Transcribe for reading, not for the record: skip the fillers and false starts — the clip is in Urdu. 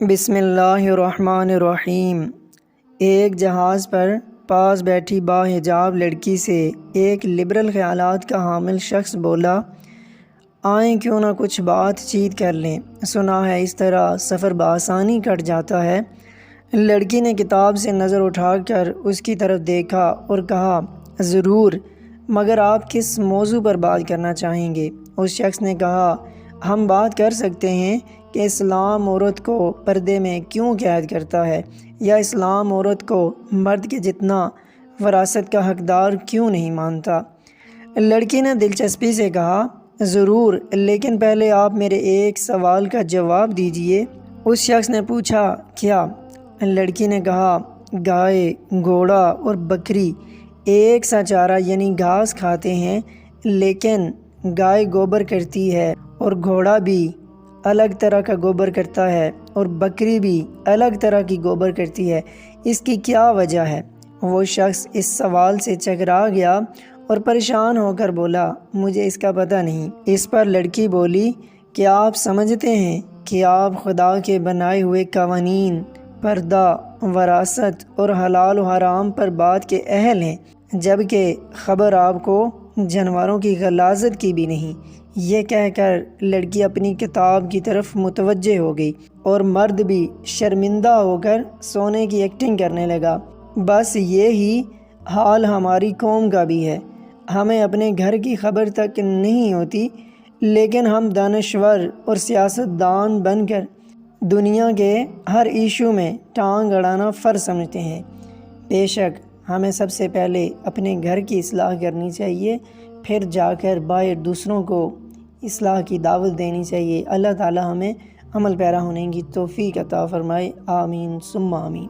بسم اللہ الرحمن الرحیم۔ ایک جہاز پر پاس بیٹھی باحجاب لڑکی سے ایک لبرل خیالات کا حامل شخص بولا، آئیں کیوں نہ کچھ بات چیت کر لیں، سنا ہے اس طرح سفر بآسانی کٹ جاتا ہے۔ لڑکی نے کتاب سے نظر اٹھا کر اس کی طرف دیکھا اور کہا، ضرور، مگر آپ کس موضوع پر بات کرنا چاہیں گے؟ اس شخص نے کہا، ہم بات کر سکتے ہیں کہ اسلام عورت کو پردے میں کیوں قید کرتا ہے، یا اسلام عورت کو مرد کے جتنا وراثت کا حقدار کیوں نہیں مانتا۔ لڑکی نے دلچسپی سے کہا، ضرور، لیکن پہلے آپ میرے ایک سوال کا جواب دیجئے۔ اس شخص نے پوچھا، کیا؟ لڑکی نے کہا، گائے، گھوڑا اور بکری ایک سا چارہ یعنی گھاس کھاتے ہیں، لیکن گائے گوبر کرتی ہے اور گھوڑا بھی الگ طرح کا گوبر کرتا ہے اور بکری بھی الگ طرح کی گوبر کرتی ہے، اس کی کیا وجہ ہے؟ وہ شخص اس سوال سے چکرا گیا اور پریشان ہو کر بولا، مجھے اس کا پتہ نہیں۔ اس پر لڑکی بولی، کیا آپ سمجھتے ہیں کہ آپ خدا کے بنائے ہوئے قوانین، پردہ، وراثت اور حلال و حرام پر بات کے اہل ہیں، جبکہ خبر آپ کو جانوروں کی غلاظت کی بھی نہیں؟ یہ کہہ کر لڑکی اپنی کتاب کی طرف متوجہ ہو گئی اور مرد بھی شرمندہ ہو کر سونے کی ایکٹنگ کرنے لگا۔ بس یہی حال ہماری قوم کا بھی ہے، ہمیں اپنے گھر کی خبر تک نہیں ہوتی، لیکن ہم دانشور اور سیاستدان بن کر دنیا کے ہر ایشو میں ٹانگ اڑانا فرض سمجھتے ہیں۔ بے شک ہمیں سب سے پہلے اپنے گھر کی اصلاح کرنی چاہیے، پھر جا کر باہر دوسروں کو اصلاح کی دعوت دینی چاہیے۔ اللہ تعالی ہمیں عمل پیرا ہونے کی توفیق عطا فرمائے، آمین ثم آمین۔